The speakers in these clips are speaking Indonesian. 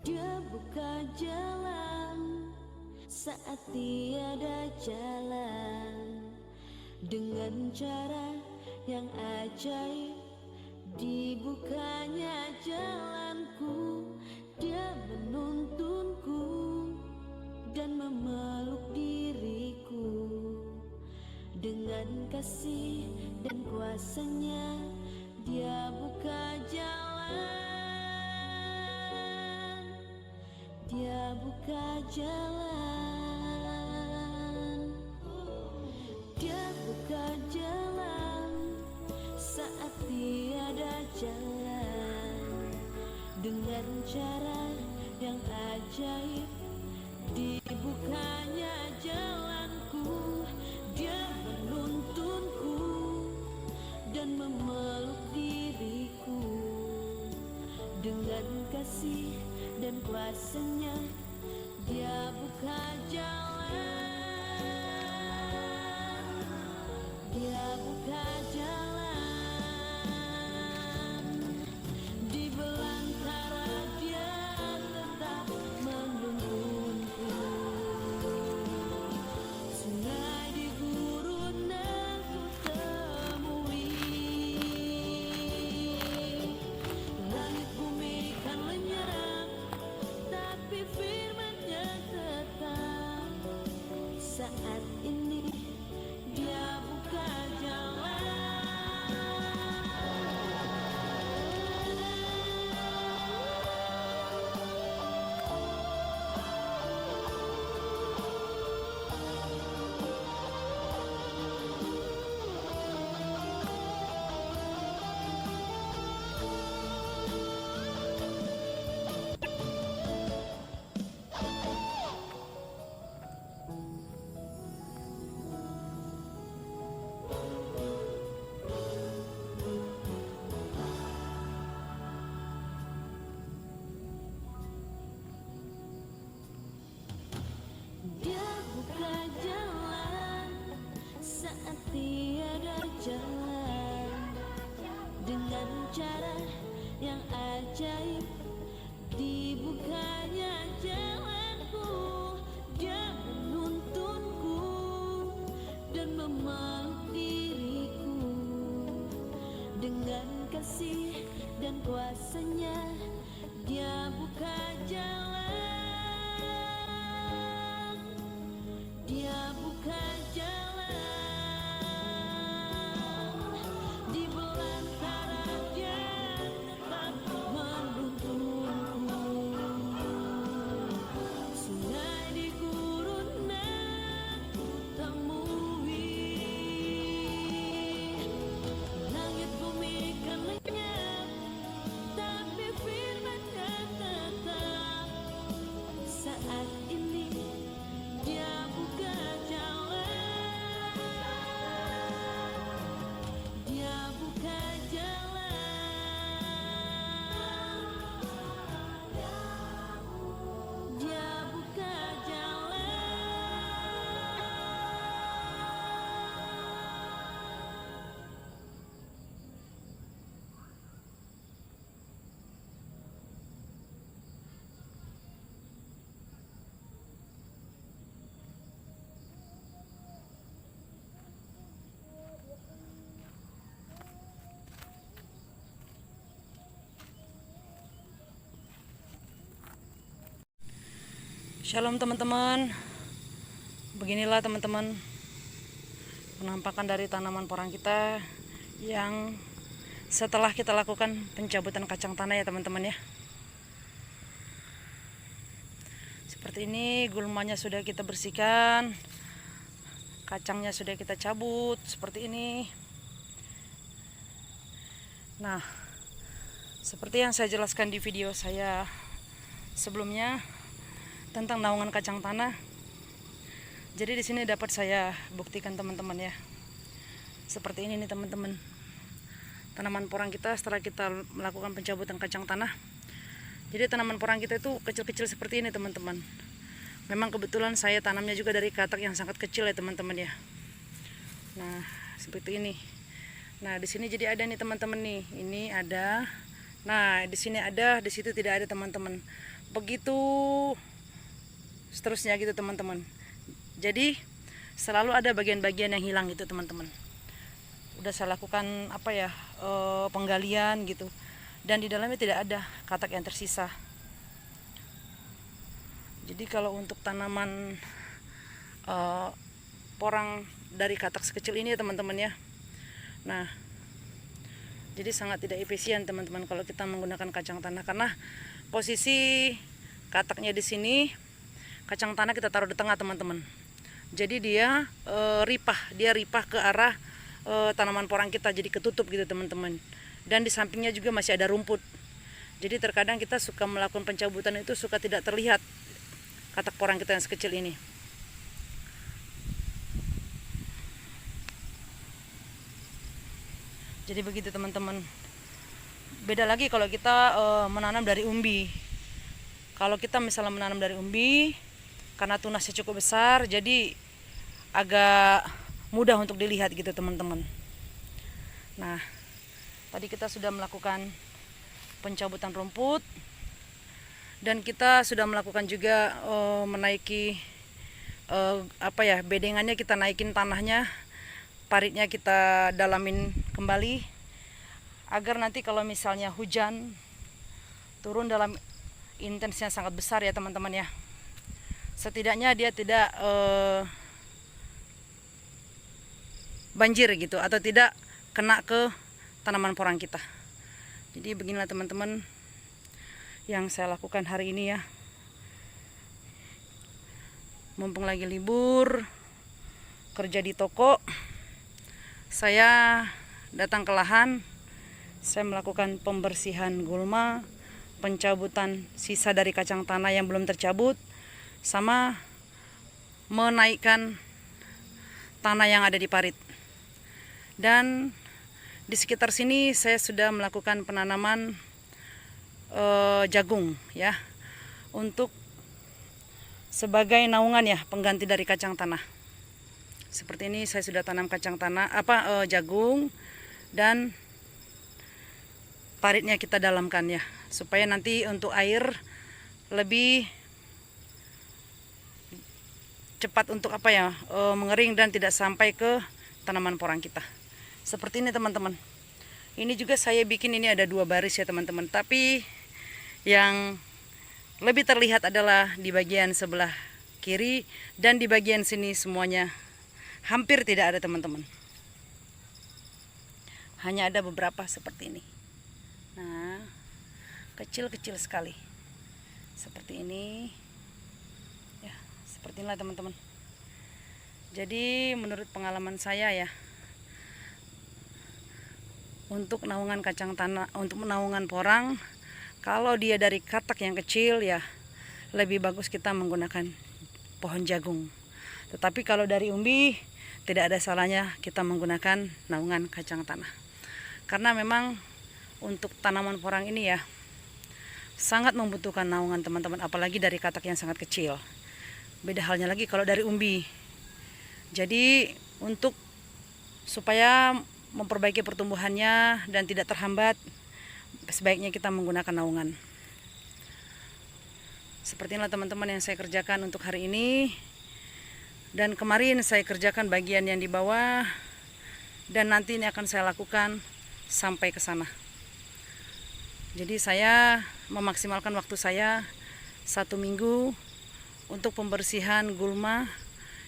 Dia buka jalan saat tiada jalan, dengan cara yang ajaib dibukanya jalanku. Dia menuntunku dan memeluk diriku, dengan kasih dan kuasanya Dia buka jalan. Dia buka jalan. Dia buka jalan saat tiada jalan, dengan cara yang ajaib dibukanya jalanku. Dia menuntunku dan memeluk diriku, dengan kasih dan kuasanya Dia buka jalan. Dia buka jalan di belantara. Dia tetap menuntunku. Sungai di gurun aku temui, langit bumi kan lenyap, tapi firman-Nya tetap. Saat ini Dia buka jalan. Dia buka jalan saat tiada jalan, dengan cara yang ajaib dibukanya jalanku. Dia menuntunku dan memeluk diriku, dengan kasih dan kuasanya Dia buka jalan. Dia buka jalan di belantara. Dia tetap menuntunku. Sungai di gurun aku temui, langit bumi kan lenyap, tapi firman-Nya tetap. Saat ini Dia buka jalan. Dia buka jalan. Dia buka jalan. Shalom teman-teman. Beginilah teman-teman penampakan dari tanaman porang kita yang setelah kita lakukan pencabutan kacang tanah ya teman-teman ya. Seperti ini, gulmanya sudah kita bersihkan, kacangnya sudah kita cabut seperti ini. Nah, seperti yang saya jelaskan di video saya sebelumnya tentang naungan kacang tanah. Jadi di sini dapat saya buktikan teman-teman ya. Seperti ini nih teman-teman. Tanaman porang kita setelah kita melakukan pencabutan kacang tanah. Jadi tanaman porang kita itu kecil-kecil seperti ini teman-teman. Memang kebetulan saya tanamnya juga dari katak yang sangat kecil ya teman-teman ya. Nah, seperti ini. Nah, di sini jadi ada nih teman-teman nih. Ini ada. Nah, di sini ada, di situ tidak ada teman-teman. begitu seterusnya gitu teman-teman. Jadi selalu ada bagian-bagian yang hilang gitu teman-teman. Udah saya lakukan penggalian gitu, dan di dalamnya tidak ada katak yang tersisa. Jadi kalau untuk tanaman porang dari katak sekecil ini ya teman-teman ya, nah jadi sangat tidak efisien teman-teman kalau kita menggunakan kacang tanah, karena posisi kataknya di sini, kacang tanah kita taruh di tengah teman-teman. Jadi dia ripah ke arah tanaman porang kita, jadi ketutup gitu teman-teman. Dan di sampingnya juga masih ada rumput. Jadi terkadang kita suka melakukan pencabutan itu suka tidak terlihat katak porang kita yang sekecil ini. Jadi begitu teman-teman. Beda lagi kalau kita menanam dari umbi. Kalau kita misalnya menanam dari umbi, karena tunasnya cukup besar, jadi agak mudah untuk dilihat gitu teman-teman. Nah, tadi kita sudah melakukan pencabutan rumput, dan kita sudah melakukan juga menaiki bedengannya, kita naikin tanahnya, paritnya kita dalamin kembali, agar nanti kalau misalnya hujan turun dalam intensitas yang sangat besar ya teman-teman ya, setidaknya dia tidak banjir gitu, atau tidak kena ke tanaman porang kita. Jadi beginilah teman-teman yang saya lakukan hari ini ya. Mumpung lagi libur kerja di toko, saya datang ke lahan, saya melakukan pembersihan gulma, pencabutan sisa dari kacang tanah yang belum tercabut, sama menaikkan tanah yang ada di parit. Dan di sekitar sini saya sudah melakukan penanaman jagung ya, untuk sebagai naungan ya, pengganti dari kacang tanah. Seperti ini saya sudah tanam kacang tanah jagung, dan paritnya kita dalamkan ya, supaya nanti untuk air lebih cepat untuk mengering dan tidak sampai ke tanaman porang kita. Seperti ini teman-teman. Ini juga saya bikin, ini ada 2 baris ya teman-teman, tapi yang lebih terlihat adalah di bagian sebelah kiri, dan di bagian sini semuanya hampir tidak ada teman-teman. Hanya ada beberapa seperti ini. Nah, kecil-kecil sekali. Seperti ini. Ya, seperti inilah teman-teman. Jadi menurut pengalaman saya ya, untuk naungan kacang tanah, untuk naungan porang, kalau dia dari katak yang kecil ya, lebih bagus kita menggunakan pohon jagung. Tetapi kalau dari umbi, tidak ada salahnya kita menggunakan naungan kacang tanah. Karena memang untuk tanaman porang ini ya, sangat membutuhkan naungan teman-teman, apalagi dari katak yang sangat kecil. Beda halnya lagi kalau dari umbi. Jadi untuk supaya memperbaiki pertumbuhannya dan tidak terhambat, sebaiknya kita menggunakan naungan. Seperti inilah teman-teman yang saya kerjakan untuk hari ini. Dan kemarin saya kerjakan bagian yang di bawah, dan nanti ini akan saya lakukan sampai ke sana. Jadi saya memaksimalkan waktu saya 1 minggu untuk pembersihan gulma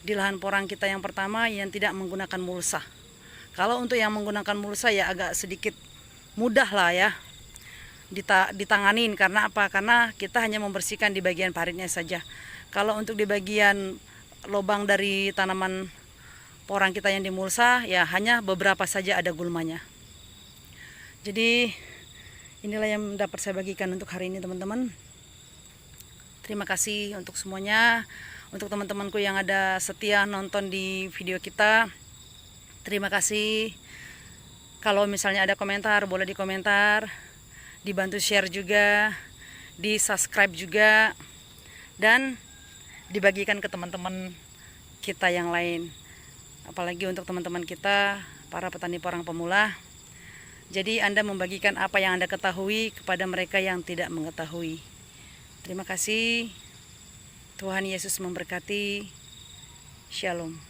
di lahan porang kita yang pertama yang tidak menggunakan mulsa. Kalau untuk yang menggunakan mulsa ya agak sedikit mudah lah ya ditanganin. Karena apa? Karena kita hanya membersihkan di bagian paritnya saja. Kalau untuk di bagian lubang dari tanaman porang kita yang dimulsa ya hanya beberapa saja ada gulmanya. Jadi inilah yang dapat saya bagikan untuk hari ini teman-teman. Terima kasih untuk semuanya. Untuk teman-temanku yang ada setia nonton di video kita, terima kasih. Kalau misalnya ada komentar, boleh di komentar, dibantu share juga, di subscribe juga, dan dibagikan ke teman-teman kita yang lain. Apalagi untuk teman-teman kita, para petani porang pemula. Jadi Anda membagikan apa yang Anda ketahui kepada mereka yang tidak mengetahui. Terima kasih. Tuhan Yesus memberkati. Shalom.